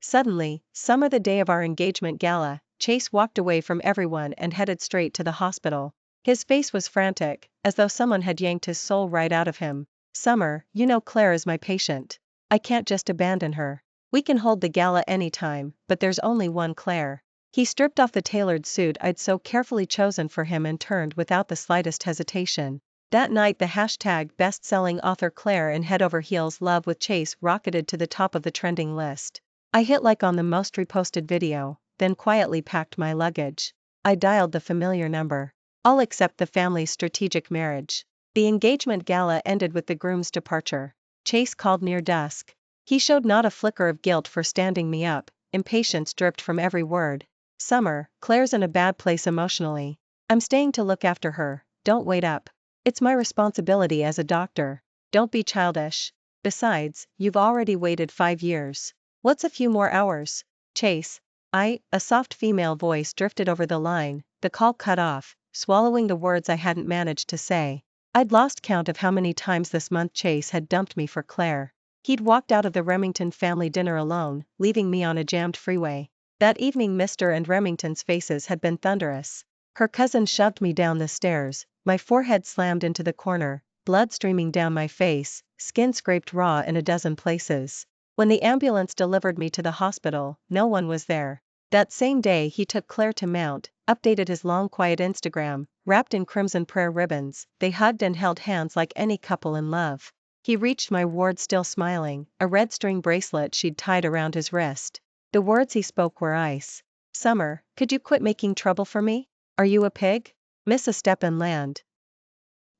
Suddenly, summer the day of our engagement gala, Chase walked away from everyone and headed straight to the hospital. His face was frantic, as though someone had yanked his soul right out of him. Summer, you know Claire is my patient. I can't just abandon her. We can hold the gala anytime, but there's only one Claire. He stripped off the tailored suit I'd so carefully chosen for him and turned without the slightest hesitation. That night the hashtag best-selling author Claire in head over heels love with Chase rocketed to the top of the trending list. I hit like on the most reposted video, then quietly packed my luggage. I dialed the familiar number. All except the family's strategic marriage. The engagement gala ended with the groom's departure. Chase called near dusk. He showed not a flicker of guilt for standing me up, impatience dripped from every word. Summer, Claire's in a bad place emotionally. I'm staying to look after her, don't wait up. It's my responsibility as a doctor. Don't be childish. Besides, you've already waited 5 years. What's a few more hours? Chase. A soft female voice drifted over the line, the call cut off, swallowing the words I hadn't managed to say. I'd lost count of how many times this month Chase had dumped me for Claire. He'd walked out of the Remington family dinner alone, leaving me on a jammed freeway. That evening Mr. and Remington's faces had been thunderous. Her cousin shoved me down the stairs, my forehead slammed into the corner, blood streaming down my face, skin scraped raw in a dozen places. When the ambulance delivered me to the hospital, no one was there. That same day he took Claire to Mount, updated his long quiet Instagram, wrapped in crimson prayer ribbons, they hugged and held hands like any couple in love. He reached my ward still smiling, a red string bracelet she'd tied around his wrist. The words he spoke were ice. Summer, could you quit making trouble for me? Are you a pig? Miss a step and land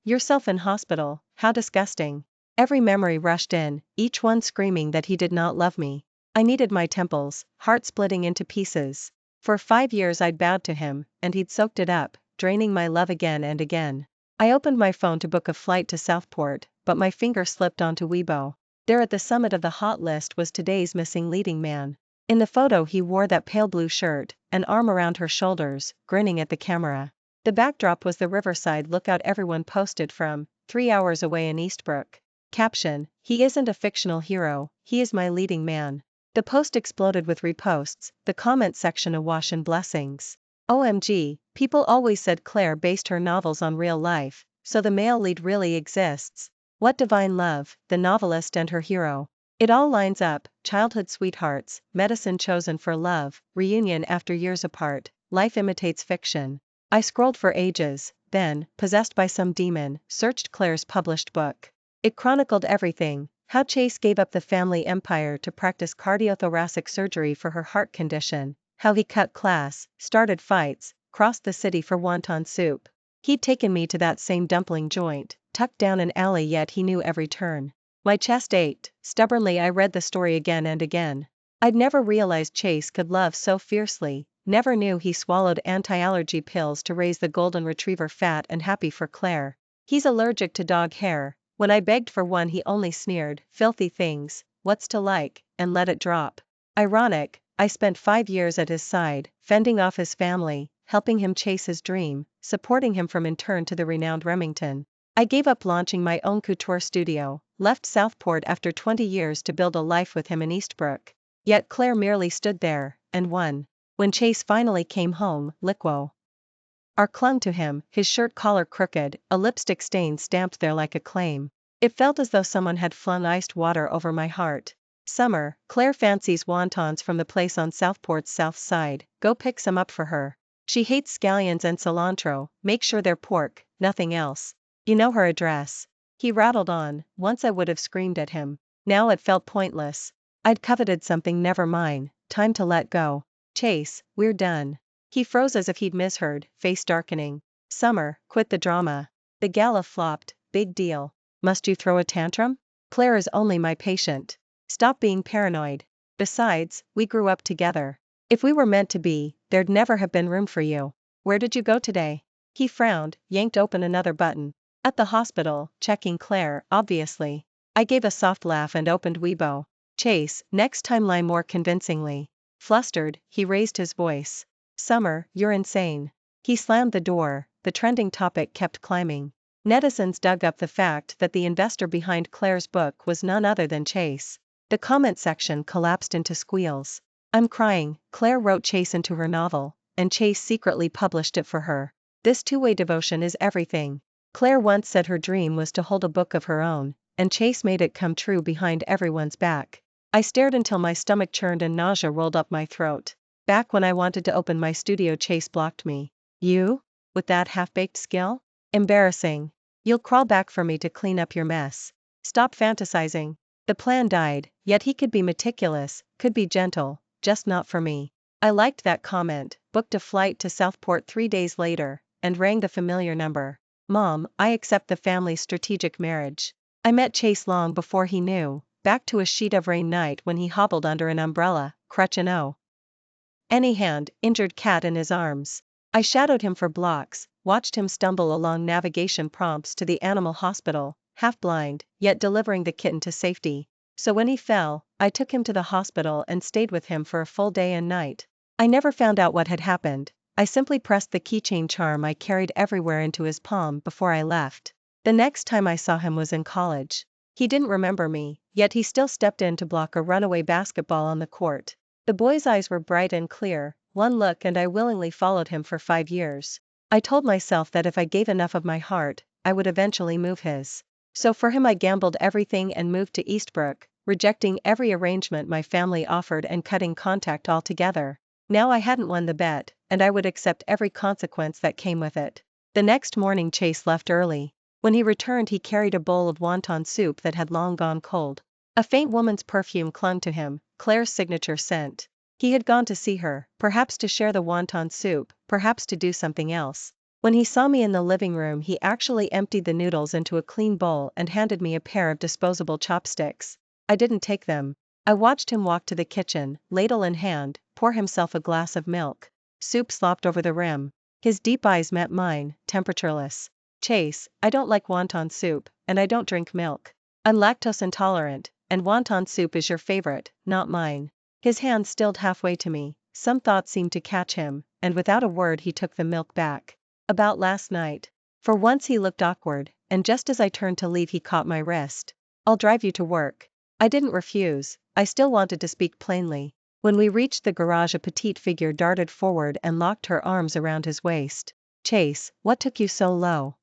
yourself in hospital, how disgusting. Every memory rushed in, each one screaming that he did not love me. I needed my temples, heart splitting into pieces. For 5 years I'd bowed to him, and he'd soaked it up, draining my love again and again. I opened my phone to book a flight to Southport, but my finger slipped onto Weibo. There at the summit of the hot list was today's missing leading man. In the photo he wore that pale blue shirt, an arm around her shoulders, grinning at the camera. The backdrop was the riverside lookout everyone posted from, 3 hours away in Eastbrook. Caption, he isn't a fictional hero, he is my leading man. The post exploded with reposts, the comment section awash in blessings. OMG, people always said Claire based her novels on real life, so the male lead really exists. What divine love, the novelist and her hero. It all lines up, childhood sweethearts, medicine chosen for love, reunion after years apart, life imitates fiction. I scrolled for ages, then, possessed by some demon, searched Claire's published book. It chronicled everything, how Chase gave up the family empire to practice cardiothoracic surgery for her heart condition, how he cut class, started fights, crossed the city for wonton soup. He'd taken me to that same dumpling joint, tucked down an alley yet he knew every turn. My chest ached, stubbornly I read the story again and again. I'd never realized Chase could love so fiercely, never knew he swallowed anti-allergy pills to raise the golden retriever fat and happy for Claire. He's allergic to dog hair. When I begged for one he only sneered, filthy things, what's to like, and let it drop. Ironic, I spent 5 years at his side, fending off his family, helping him chase his dream, supporting him from intern to the renowned Remington. I gave up launching my own couture studio, left Southport after 20 years to build a life with him in Eastbrook. Yet Claire merely stood there, and won. When Chase finally came home, Liquo R clung to him, his shirt collar crooked, a lipstick stain stamped there like a claim. It felt as though someone had flung iced water over my heart. Summer, Claire fancies wontons from the place on Southport's south side, go pick some up for her. She hates scallions and cilantro, make sure they're pork, nothing else. You know her address. He rattled on, once I would have screamed at him. Now it felt pointless. I'd coveted something never mine, time to let go. Chase, we're done. He froze as if he'd misheard, face darkening. Summer, quit the drama. The gala flopped, big deal. Must you throw a tantrum? Claire is only my patient. Stop being paranoid. Besides, we grew up together. If we were meant to be, there'd never have been room for you. Where did you go today? He frowned, yanked open another button. At the hospital, checking Claire, obviously. I gave a soft laugh and opened Weibo. Chase, next time lie more convincingly. Flustered, he raised his voice. Summer, you're insane. He slammed the door, the trending topic kept climbing. Netizens dug up the fact that the investor behind Claire's book was none other than Chase. The comment section collapsed into squeals. I'm crying, Claire wrote Chase into her novel, and Chase secretly published it for her. This two-way devotion is everything. Claire once said her dream was to hold a book of her own, and Chase made it come true behind everyone's back. I stared until my stomach churned and nausea rolled up my throat. Back when I wanted to open my studio, Chase blocked me. You? With that half-baked skill? Embarrassing. You'll crawl back for me to clean up your mess. Stop fantasizing. The plan died, yet he could be meticulous, could be gentle, just not for me. I liked that comment, booked a flight to Southport 3 days later, and rang the familiar number. Mom, I accept the family's strategic marriage. I met Chase long before he knew, back to a sheet of rain night when he hobbled under an umbrella, crutch and any hand, injured cat in his arms. I shadowed him for blocks, watched him stumble along navigation prompts to the animal hospital, half blind, yet delivering the kitten to safety. So when he fell, I took him to the hospital and stayed with him for a full day and night. I never found out what had happened. I simply pressed the keychain charm I carried everywhere into his palm before I left. The next time I saw him was in college. He didn't remember me, yet he still stepped in to block a runaway basketball on the court. The boy's eyes were bright and clear, one look and I willingly followed him for 5 years. I told myself that if I gave enough of my heart, I would eventually move his. So for him I gambled everything and moved to Eastbrook, rejecting every arrangement my family offered and cutting contact altogether. Now I hadn't won the bet, and I would accept every consequence that came with it. The next morning Chase left early. When he returned he carried a bowl of wonton soup that had long gone cold. A faint woman's perfume clung to him, Claire's signature scent. He had gone to see her, perhaps to share the wonton soup, perhaps to do something else. When he saw me in the living room he actually emptied the noodles into a clean bowl and handed me a pair of disposable chopsticks. I didn't take them. I watched him walk to the kitchen, ladle in hand, pour himself a glass of milk. Soup slopped over the rim. His deep eyes met mine, temperatureless. Chase, I don't like wonton soup, and I don't drink milk. I'm lactose intolerant, and wonton soup is your favorite, not mine. His hand stilled halfway to me, some thought seemed to catch him, and without a word he took the milk back. About last night. For once he looked awkward, and just as I turned to leave he caught my wrist. I'll drive you to work. I didn't refuse, I still wanted to speak plainly. When we reached the garage a petite figure darted forward and locked her arms around his waist. Chase, what took you so low?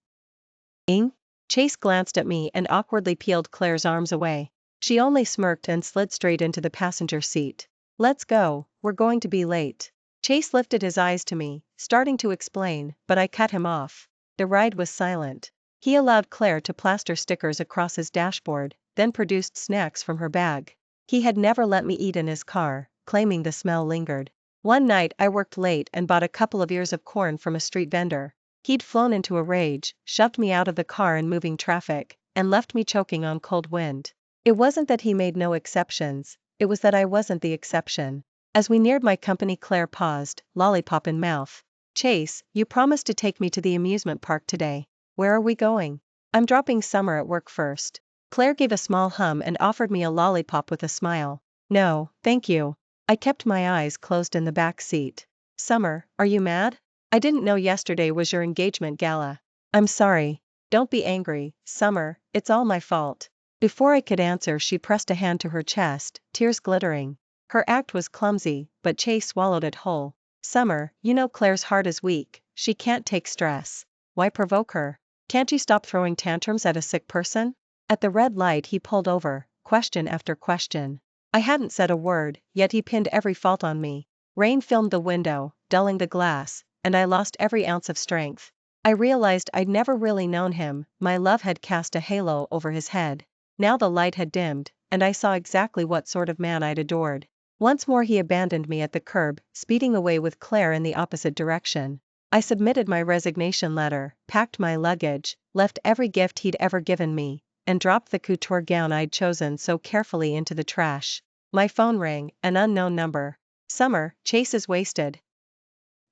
Chase glanced at me and awkwardly peeled Claire's arms away. She only smirked and slid straight into the passenger seat. Let's go, we're going to be late. Chase lifted his eyes to me, starting to explain, but I cut him off. The ride was silent. He allowed Claire to plaster stickers across his dashboard, then produced snacks from her bag. He had never let me eat in his car, claiming the smell lingered. One night I worked late and bought a couple of ears of corn from a street vendor. He'd flown into a rage, shoved me out of the car in moving traffic, and left me choking on cold wind. It wasn't that he made no exceptions, it was that I wasn't the exception. As we neared my company Claire paused, lollipop in mouth. Chase, you promised to take me to the amusement park today. Where are we going? I'm dropping Summer at work first. Claire gave a small hum and offered me a lollipop with a smile. No, thank you. I kept my eyes closed in the back seat. Summer, are you mad? I didn't know yesterday was your engagement gala. I'm sorry. Don't be angry, Summer, it's all my fault. Before I could answer she pressed a hand to her chest, tears glittering. Her act was clumsy, but Chase swallowed it whole. Summer, you know Claire's heart is weak, she can't take stress. Why provoke her? Can't you stop throwing tantrums at a sick person? At the red light he pulled over, question after question. I hadn't said a word, yet he pinned every fault on me. Rain filmed the window, dulling the glass, and I lost every ounce of strength. I realized I'd never really known him, my love had cast a halo over his head. Now the light had dimmed, and I saw exactly what sort of man I'd adored. Once more he abandoned me at the curb, speeding away with Claire in the opposite direction. I submitted my resignation letter, packed my luggage, left every gift he'd ever given me, and dropped the couture gown I'd chosen so carefully into the trash. My phone rang, an unknown number. Summer, Chase is wasted.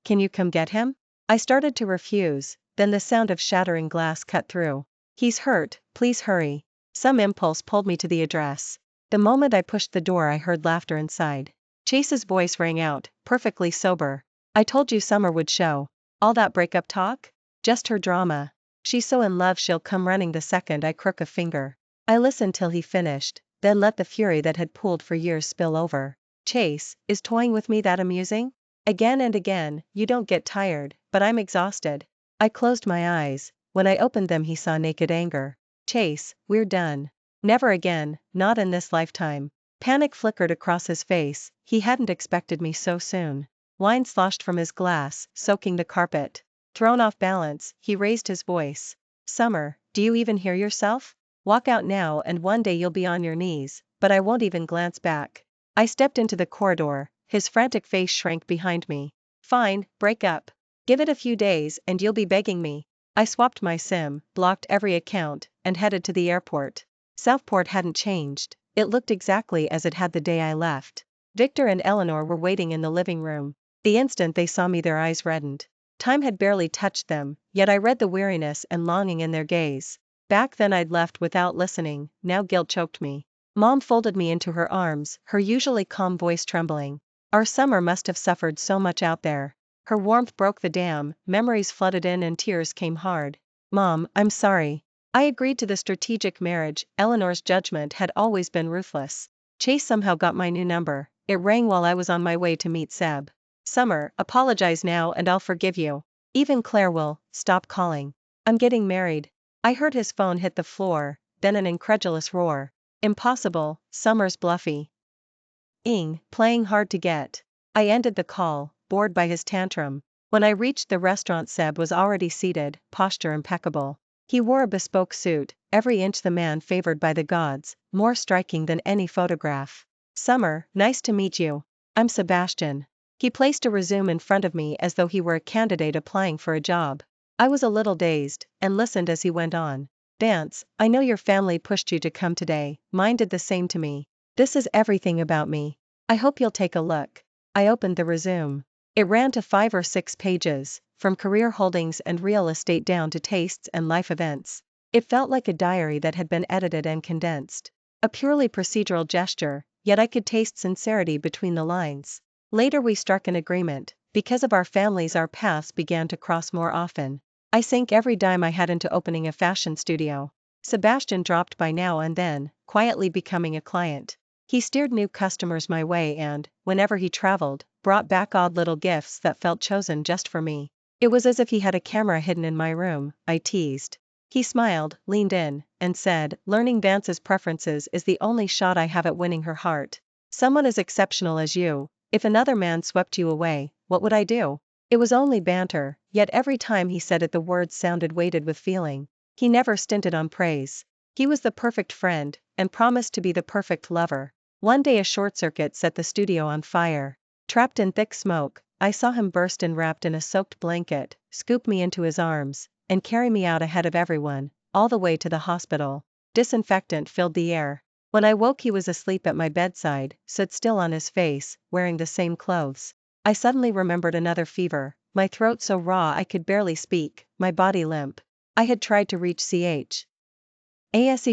Can you come get him? I started to refuse, then the sound of shattering glass cut through. He's hurt, please hurry. Some impulse pulled me to the address. The moment I pushed the door I heard laughter inside. Chase's voice rang out, perfectly sober. I told you Summer would show. All that breakup talk? Just her drama. She's so in love she'll come running the second I crook a finger. I listened till he finished, then let the fury that had pooled for years spill over. Chase, is toying with me that amusing? Again and again, you don't get tired, but I'm exhausted. I closed my eyes. When I opened them, he saw naked anger. Chase, we're done. Never again, not in this lifetime. Panic flickered across his face, he hadn't expected me so soon. Wine sloshed from his glass, soaking the carpet. Thrown off balance, he raised his voice. Summer, do you even hear yourself? Walk out now and one day you'll be on your knees, but I won't even glance back. I stepped into the corridor, his frantic face shrank behind me. Fine, break up. Give it a few days and you'll be begging me. I swapped my SIM, blocked every account, and headed to the airport. Southport hadn't changed, it looked exactly as it had the day I left. Victor and Eleanor were waiting in the living room. The instant they saw me, their eyes reddened. Time had barely touched them, yet I read the weariness and longing in their gaze. Back then I'd left without listening, now guilt choked me. Mom folded me into her arms, her usually calm voice trembling. Our summer must have suffered so much out there. Her warmth broke the dam, memories flooded in and tears came hard. Mom, I'm sorry. I agreed to the strategic marriage. Eleanor's judgment had always been ruthless. Chase somehow got my new number. It rang while I was on my way to meet Seb. Summer, apologize now and I'll forgive you. Even Claire will. Stop calling. I'm getting married. I heard his phone hit the floor, then an incredulous roar. Impossible, Summer's bluffy. Playing hard to get. I ended the call, bored by his tantrum. When I reached the restaurant, Seb was already seated, posture impeccable. He wore a bespoke suit, every inch the man favored by the gods, more striking than any photograph. Summer, nice to meet you. I'm Sebastian. He placed a resume in front of me as though he were a candidate applying for a job. I was a little dazed, and listened as he went on. Vance, I know your family pushed you to come today, mine did the same to me. This is everything about me. I hope you'll take a look. I opened the resume. It ran to 5 or 6 pages, from career holdings and real estate down to tastes and life events. It felt like a diary that had been edited and condensed. A purely procedural gesture, yet I could taste sincerity between the lines. Later we struck an agreement. Because of our families, our paths began to cross more often. I sank every dime I had into opening a fashion studio. Sebastian dropped by now and then, quietly becoming a client. He steered new customers my way and, whenever he traveled, brought back odd little gifts that felt chosen just for me. It was as if he had a camera hidden in my room, I teased. He smiled, leaned in, and said, learning Vance's preferences is the only shot I have at winning her heart. Someone as exceptional as you, if another man swept you away, what would I do? It was only banter, yet every time he said it the words sounded weighted with feeling. He never stinted on praise. He was the perfect friend, and promised to be the perfect lover. One day a short circuit set the studio on fire. Trapped in thick smoke, I saw him burst in wrapped in a soaked blanket, scoop me into his arms, and carry me out ahead of everyone, all the way to the hospital. Disinfectant filled the air. When I woke, he was asleep at my bedside, stood still on his face, wearing the same clothes. I suddenly remembered another fever, my throat so raw I could barely speak, my body limp. I had tried to reach CHASE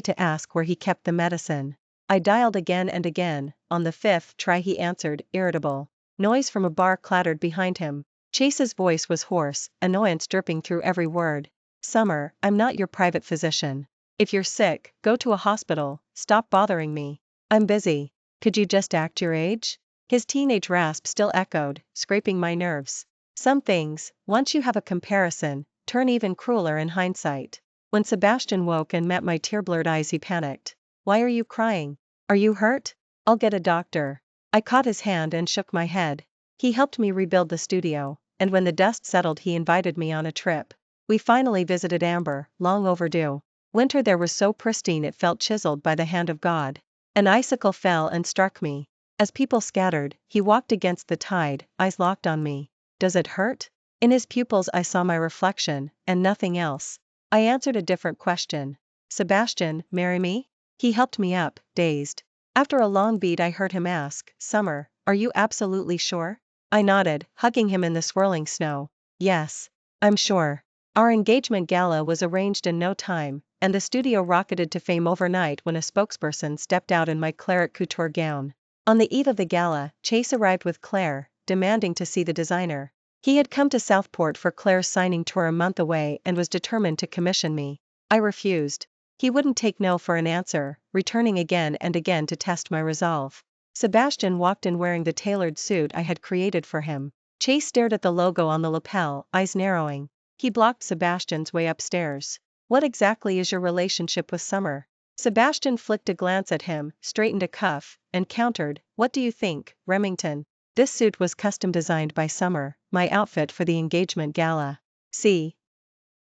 to ask where he kept the medicine. I dialed again and again. On the 5th try he answered, irritable. Noise from a bar clattered behind him. Chase's voice was hoarse, annoyance dripping through every word. Summer, I'm not your private physician. If you're sick, go to a hospital, stop bothering me. I'm busy. Could you just act your age? His teenage rasp still echoed, scraping my nerves. Some things, once you have a comparison, turn even crueler in hindsight. When Sebastian woke and met my tear-blurred eyes, he panicked. Why are you crying? Are you hurt? I'll get a doctor. I caught his hand and shook my head. He helped me rebuild the studio, and when the dust settled, he invited me on a trip. We finally visited Amber, long overdue. Winter there was so pristine it felt chiseled by the hand of God. An icicle fell and struck me. As people scattered, he walked against the tide, eyes locked on me. Does it hurt? In his pupils I saw my reflection, and nothing else. I answered a different question. Sebastian, marry me? He helped me up, dazed. After a long beat I heard him ask, Summer, are you absolutely sure? I nodded, hugging him in the swirling snow. Yes. I'm sure. Our engagement gala was arranged in no time, and the studio rocketed to fame overnight when a spokesperson stepped out in my claret couture gown. On the eve of the gala, Chase arrived with Claire, demanding to see the designer. He had come to Southport for Claire's signing tour a month away and was determined to commission me. I refused. He wouldn't take no for an answer, returning again and again to test my resolve. Sebastian walked in wearing the tailored suit I had created for him. Chase stared at the logo on the lapel, eyes narrowing. He blocked Sebastian's way upstairs. What exactly is your relationship with Summer? Sebastian flicked a glance at him, straightened a cuff, and countered, what do you think, Remington? This suit was custom designed by Summer, my outfit for the engagement gala. See?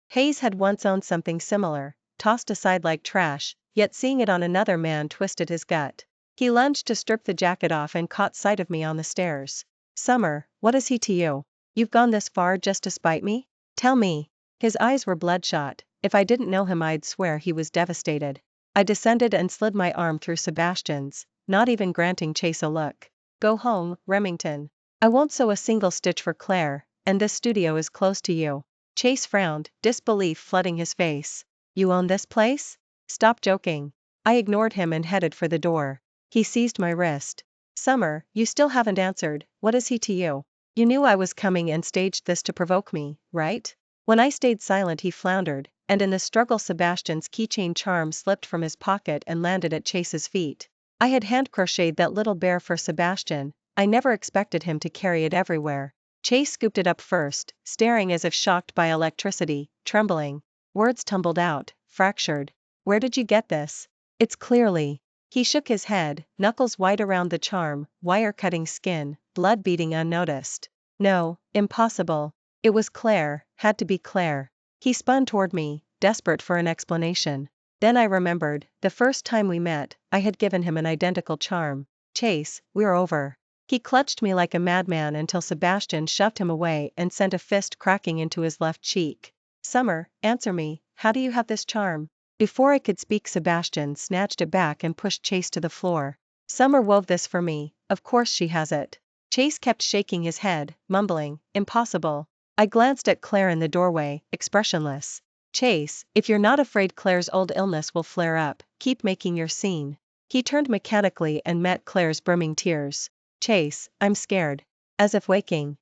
Hayes had once owned something similar, tossed aside like trash, yet seeing it on another man twisted his gut. He lunged to strip the jacket off and caught sight of me on the stairs. Summer, what is he to you? You've gone this far just to spite me? Tell me. His eyes were bloodshot. If I didn't know him I'd swear he was devastated. I descended and slid my arm through Sebastian's, not even granting Chase a look. Go home, Remington. I won't sew a single stitch for Claire, and this studio is close to you. Chase frowned, disbelief flooding his face. You own this place? Stop joking. I ignored him and headed for the door. He seized my wrist. Summer, you still haven't answered, what is he to you? You knew I was coming and staged this to provoke me, right? When I stayed silent he floundered, and in the struggle Sebastian's keychain charm slipped from his pocket and landed at Chase's feet. I had hand-crocheted that little bear for Sebastian, I never expected him to carry it everywhere. Chase scooped it up first, staring as if shocked by electricity, trembling. Words tumbled out, fractured. Where did you get this? It's clearly. He shook his head, knuckles white around the charm, wire-cutting skin, blood beating unnoticed. No, impossible. It was Claire, had to be Claire. He spun toward me, desperate for an explanation. Then I remembered, the first time we met, I had given him an identical charm. Chase, we're over. He clutched me like a madman until Sebastian shoved him away and sent a fist cracking into his left cheek. Summer, answer me, how do you have this charm? Before I could speak Sebastian snatched it back and pushed Chase to the floor. Summer wove this for me, of course she has it. Chase kept shaking his head, mumbling, impossible. I glanced at Claire in the doorway, expressionless. Chase, if you're not afraid Claire's old illness will flare up, keep making your scene. He turned mechanically and met Claire's brimming tears. Chase, I'm scared. As if waking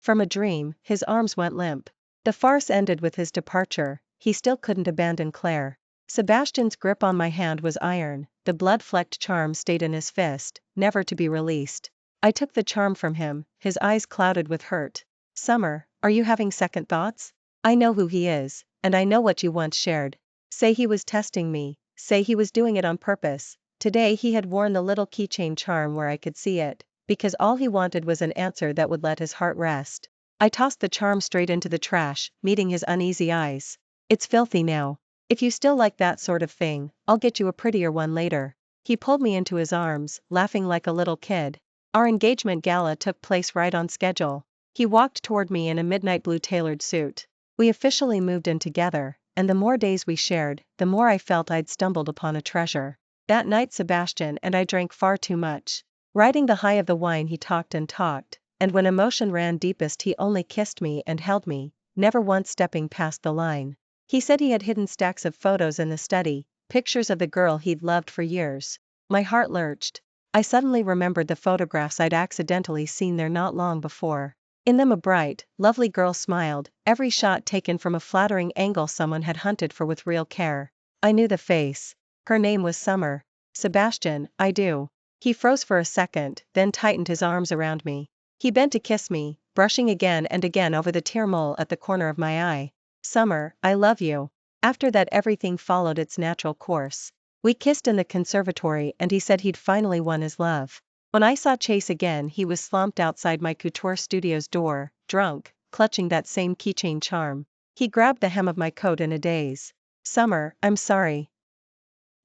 from a dream, his arms went limp. The farce ended with his departure. He still couldn't abandon Claire. Sebastian's grip on my hand was iron, the blood-flecked charm stayed in his fist, never to be released. I took the charm from him, his eyes clouded with hurt. Summer, are you having second thoughts? I know who he is, and I know what you once shared. Say he was testing me, say he was doing it on purpose. Today he had worn the little keychain charm where I could see it, because all he wanted was an answer that would let his heart rest. I tossed the charm straight into the trash, meeting his uneasy eyes. It's filthy now. If you still like that sort of thing, I'll get you a prettier one later. He pulled me into his arms, laughing like a little kid. Our engagement gala took place right on schedule. He walked toward me in a midnight blue tailored suit. We officially moved in together, and the more days we shared, the more I felt I'd stumbled upon a treasure. That night Sebastian and I drank far too much. Riding the high of the wine he talked, and when emotion ran deepest he only kissed me and held me, never once stepping past the line. He said he had hidden stacks of photos in the study, pictures of the girl he'd loved for years. My heart lurched. I suddenly remembered the photographs I'd accidentally seen there not long before. In them a bright, lovely girl smiled, every shot taken from a flattering angle someone had hunted for with real care. I knew the face. Her name was Summer. Sebastian, I do. He froze for a second, then tightened his arms around me. He bent to kiss me, brushing again and again over the tear mole at the corner of my eye. Summer, I love you. After that everything followed its natural course. We kissed in the conservatory and he said he'd finally won his love. When I saw Chase again he was slumped outside my couture studio's door, drunk, clutching that same keychain charm. He grabbed the hem of my coat in a daze. Summer, I'm sorry.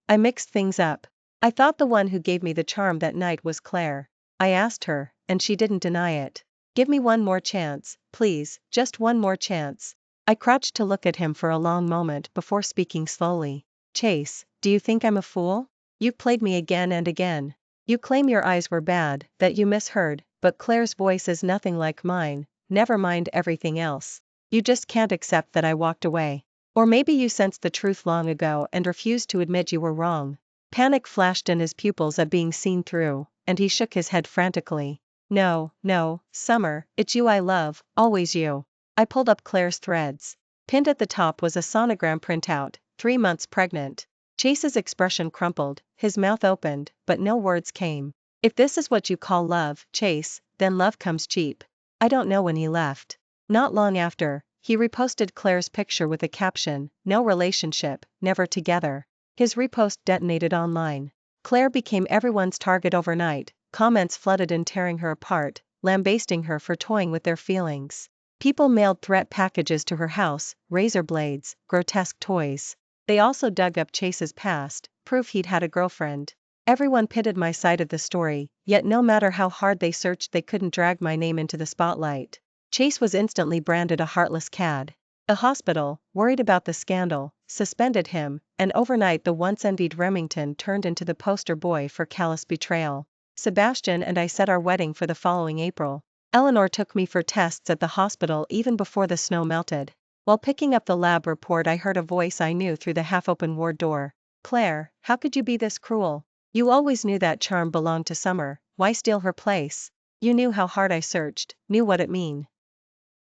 I mixed things up. I thought the one who gave me the charm that night was Claire. I asked her, and she didn't deny it. Give me one more chance, please, just one more chance. I crouched to look at him for a long moment before speaking slowly. Chase, do you think I'm a fool? You've played me again and again. You claim your eyes were bad, that you misheard, but Claire's voice is nothing like mine, never mind everything else. You just can't accept that I walked away. Or maybe you sensed the truth long ago and refused to admit you were wrong. Panic flashed in his pupils at being seen through, and he shook his head frantically. No, Summer, it's you I love, always you. I pulled up Claire's threads. Pinned at the top was a sonogram printout, 3 months pregnant. Chase's expression crumpled, his mouth opened, but no words came. If this is what you call love, Chase, then love comes cheap. I don't know when he left. Not long after, he reposted Claire's picture with a caption, "No relationship, never together." His repost detonated online. Claire became everyone's target overnight, comments flooded in tearing her apart, lambasting her for toying with their feelings. People mailed threat packages to her house, razor blades, grotesque toys. They also dug up Chase's past, proof he'd had a girlfriend. Everyone pitted my side of the story, yet no matter how hard they searched they couldn't drag my name into the spotlight. Chase was instantly branded a heartless cad. A hospital, worried about the scandal, suspended him, and overnight the once envied Remington turned into the poster boy for callous betrayal. Sebastian and I set our wedding for the following April. Eleanor took me for tests at the hospital even before the snow melted. While picking up the lab report I heard a voice I knew through the half-open ward door. "Claire, how could you be this cruel? You always knew that charm belonged to Summer, why steal her place? You knew how hard I searched, knew what it mean.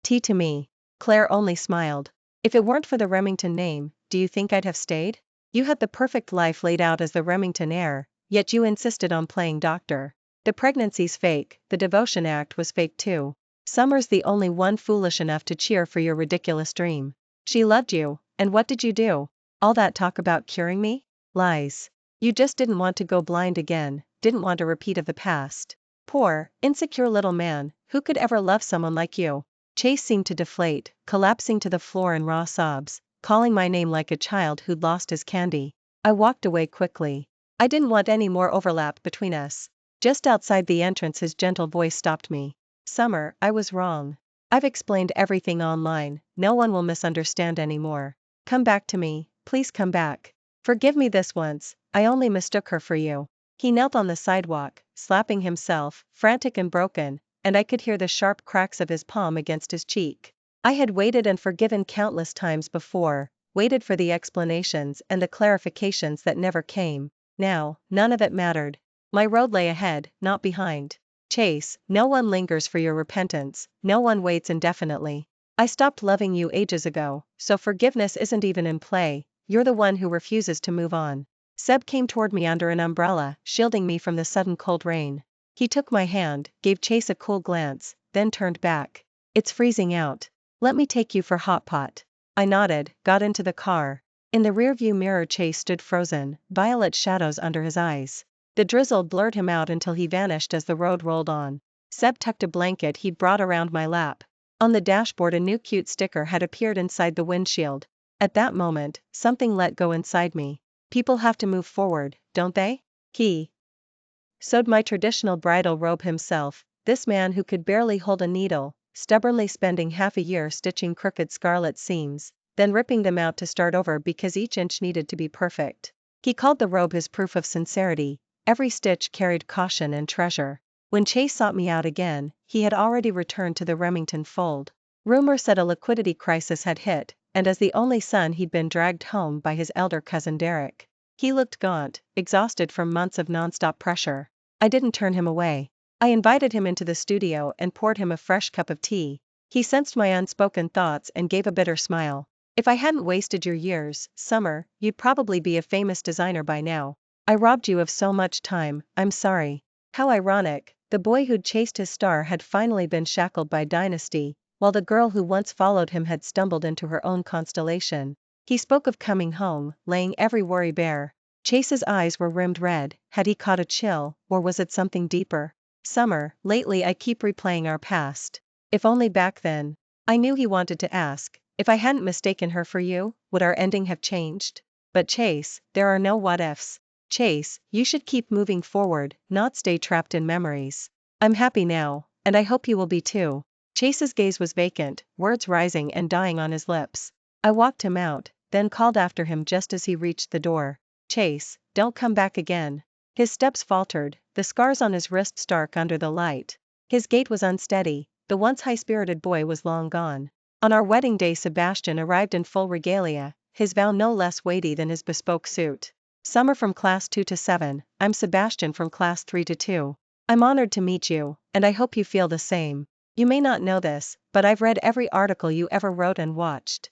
Tea to me." Claire only smiled. "If it weren't for the Remington name, do you think I'd have stayed? You had the perfect life laid out as the Remington heir, yet you insisted on playing doctor. The pregnancy's fake, the devotion act was fake too. Summer's the only one foolish enough to cheer for your ridiculous dream. She loved you, and what did you do? All that talk about curing me? Lies. You just didn't want to go blind again, didn't want a repeat of the past. Poor, insecure little man, who could ever love someone like you?" Chase seemed to deflate, collapsing to the floor in raw sobs, calling my name like a child who'd lost his candy. I walked away quickly. I didn't want any more overlap between us. Just outside the entrance his gentle voice stopped me. "Summer, I was wrong. I've explained everything online, no one will misunderstand anymore. Come back to me, please come back. Forgive me this once, I only mistook her for you." He knelt on the sidewalk, slapping himself, frantic and broken, and I could hear the sharp cracks of his palm against his cheek. I had waited and forgiven countless times before, waited for the explanations and the clarifications that never came. Now, none of it mattered. My road lay ahead, not behind. Chase, no one lingers for your repentance, no one waits indefinitely. I stopped loving you ages ago, so forgiveness isn't even in play, you're the one who refuses to move on. Seb came toward me under an umbrella, shielding me from the sudden cold rain. He took my hand, gave Chase a cool glance, then turned back. "It's freezing out. Let me take you for hot pot." I nodded, got into the car. In the rearview mirror Chase stood frozen, violet shadows under his eyes. The drizzle blurred him out until he vanished as the road rolled on. Seb tucked a blanket he'd brought around my lap. On the dashboard a new cute sticker had appeared inside the windshield. At that moment, something let go inside me. People have to move forward, don't they? He sewed my traditional bridal robe himself, this man who could barely hold a needle, stubbornly spending half a year stitching crooked scarlet seams, then ripping them out to start over because each inch needed to be perfect. He called the robe his proof of sincerity, every stitch carried caution and treasure. When Chase sought me out again, he had already returned to the Remington fold. Rumor said a liquidity crisis had hit, and as the only son he'd been dragged home by his elder cousin Derek. He looked gaunt, exhausted from months of nonstop pressure. I didn't turn him away. I invited him into the studio and poured him a fresh cup of tea. He sensed my unspoken thoughts and gave a bitter smile. "If I hadn't wasted your years, Summer, you'd probably be a famous designer by now. I robbed you of so much time, I'm sorry." How ironic, the boy who'd chased his star had finally been shackled by dynasty, while the girl who once followed him had stumbled into her own constellation. He spoke of coming home, laying every worry bare. Chase's eyes were rimmed red, had he caught a chill, or was it something deeper? "Summer, lately I keep replaying our past. If only back then." I knew he wanted to ask, if I hadn't mistaken her for you, would our ending have changed? But Chase, there are no what-ifs. Chase, you should keep moving forward, not stay trapped in memories. I'm happy now, and I hope you will be too. Chase's gaze was vacant, words rising and dying on his lips. I walked him out, then called after him just as he reached the door. "Chase, don't come back again." His steps faltered, the scars on his wrists stark under the light. His gait was unsteady, the once high-spirited boy was long gone. On our wedding day Sebastian arrived in full regalia, his vow no less weighty than his bespoke suit. "Summer from class 2 to 7, I'm Sebastian from class 3 to 2. I'm honored to meet you, and I hope you feel the same. You may not know this, but I've read every article you ever wrote and watched.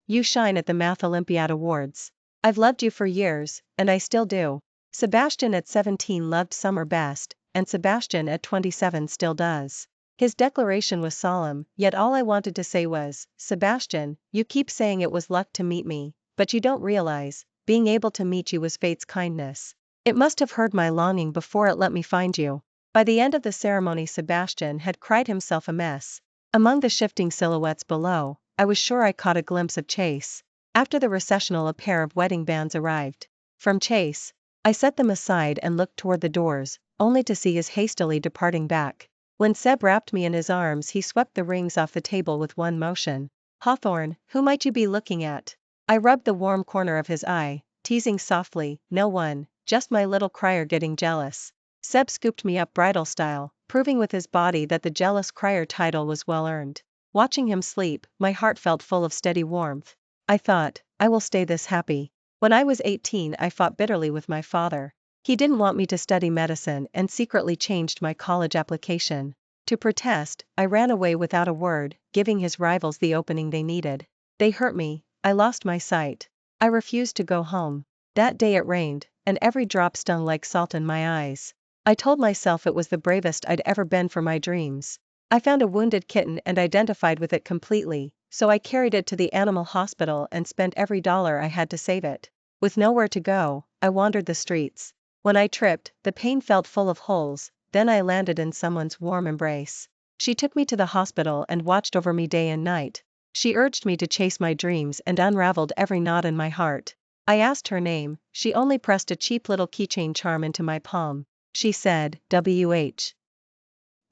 You shine at the Math Olympiad Awards. I've loved you for years, and I still do. Sebastian at 17 loved summer best, and Sebastian at 27 still does. His declaration was solemn, yet all I wanted to say was, Sebastian, you keep saying it was luck to meet me, but you don't realize, being able to meet you was fate's kindness. It must have heard my longing before it let me find you. By the end of the ceremony Sebastian had cried himself a mess. Among the shifting silhouettes below, I was sure I caught a glimpse of Chase. After the recessional a pair of wedding bands arrived. From Chase, I set them aside and looked toward the doors, only to see his hastily departing back. When Seb wrapped me in his arms he swept the rings off the table with one motion. Hawthorne, who might you be looking at? I rubbed the warm corner of his eye, teasing softly, no one, just my little crier getting jealous. Seb scooped me up bridal style, proving with his body that the jealous crier title was well earned. Watching him sleep, my heart felt full of steady warmth. I thought, I will stay this happy. When I was 18 I fought bitterly with my father. He didn't want me to study medicine and secretly changed my college application. To protest, I ran away without a word, giving his rivals the opening they needed. They hurt me, I lost my sight. I refused to go home. That day it rained, and every drop stung like salt in my eyes. I told myself it was the bravest I'd ever been for my dreams. I found a wounded kitten and identified with it completely, so I carried it to the animal hospital and spent every dollar I had to save it. With nowhere to go, I wandered the streets. When I tripped, the pain felt full of holes, then I landed in someone's warm embrace. She took me to the hospital and watched over me day and night. She urged me to chase my dreams and unraveled every knot in my heart. I asked her name, she only pressed a cheap little keychain charm into my palm. She said, WH.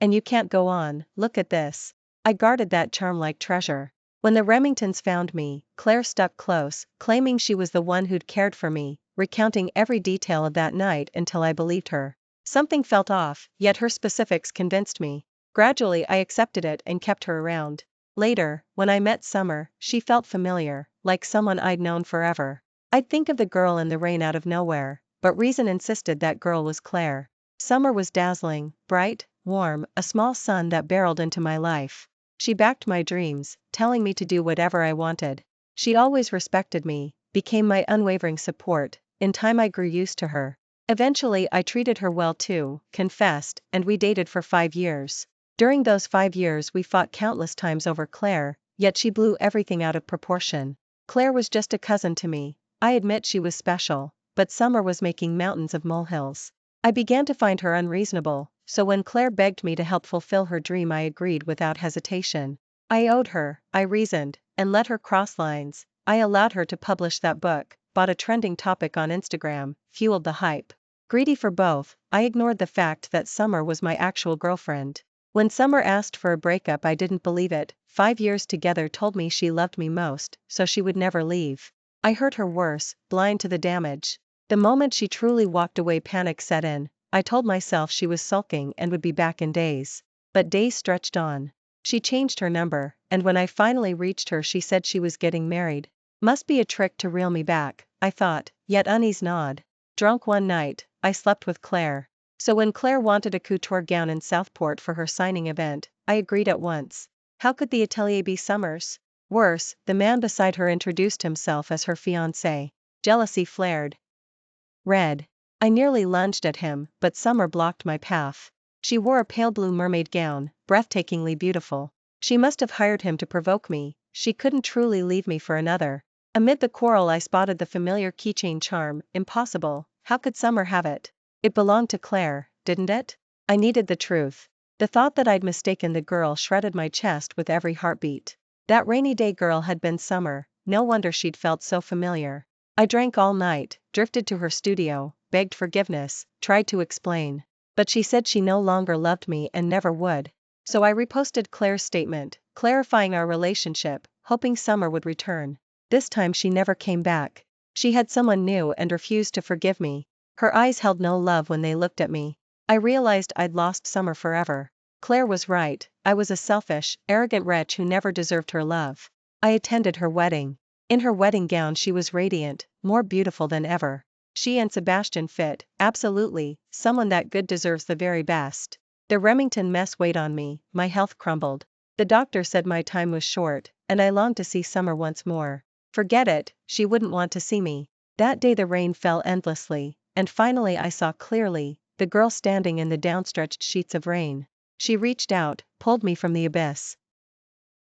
And you can't go on, look at this. I guarded that charm like treasure. When the Remingtons found me, Claire stuck close, claiming she was the one who'd cared for me, recounting every detail of that night until I believed her. Something felt off, yet her specifics convinced me. Gradually I accepted it and kept her around. Later, when I met Summer, she felt familiar, like someone I'd known forever. I'd think of the girl in the rain out of nowhere, but reason insisted that girl was Claire. Summer was dazzling, bright, warm, a small sun that barreled into my life. She backed my dreams, telling me to do whatever I wanted. She always respected me, became my unwavering support. In time I grew used to her. Eventually I treated her well too, confessed, and we dated for 5 years. During those 5 years we fought countless times over Claire, yet she blew everything out of proportion. Claire was just a cousin to me. I admit she was special, but Summer was making mountains of molehills. I began to find her unreasonable, so when Claire begged me to help fulfill her dream I agreed without hesitation. I owed her, I reasoned, and let her cross lines. I allowed her to publish that book, bought a trending topic on Instagram, fueled the hype. Greedy for both, I ignored the fact that Summer was my actual girlfriend. When Summer asked for a breakup I didn't believe it. 5 years together told me she loved me most, so she would never leave. I hurt her worse, blind to the damage. The moment she truly walked away panic set in. I told myself she was sulking and would be back in days. But days stretched on. She changed her number, and when I finally reached her she said she was getting married. Must be a trick to reel me back, I thought, yet unease gnawed. Drunk one night, I slept with Claire. So when Claire wanted a couture gown in Southport for her signing event, I agreed at once. How could the atelier be Summer's? Worse, the man beside her introduced himself as her fiancé. Jealousy flared red. I nearly lunged at him, but Summer blocked my path. She wore a pale blue mermaid gown, breathtakingly beautiful. She must have hired him to provoke me, she couldn't truly leave me for another. Amid the quarrel I spotted the familiar keychain charm. Impossible, how could Summer have it? It belonged to Claire, didn't it? I needed the truth. The thought that I'd mistaken the girl shredded my chest with every heartbeat. That rainy day girl had been Summer, no wonder she'd felt so familiar. I drank all night, drifted to her studio, begged forgiveness, tried to explain. But she said she no longer loved me and never would. So I reposted Claire's statement, clarifying our relationship, hoping Summer would return. This time she never came back. She had someone new and refused to forgive me. Her eyes held no love when they looked at me. I realized I'd lost Summer forever. Claire was right, I was a selfish, arrogant wretch who never deserved her love. I attended her wedding. In her wedding gown she was radiant, more beautiful than ever. She and Sebastian fit, absolutely, someone that good deserves the very best. The Remington mess weighed on me, my health crumbled. The doctor said my time was short, and I longed to see Summer once more. Forget it, she wouldn't want to see me. That day the rain fell endlessly, and finally I saw clearly, the girl standing in the downstretched sheets of rain. She reached out, pulled me from the abyss.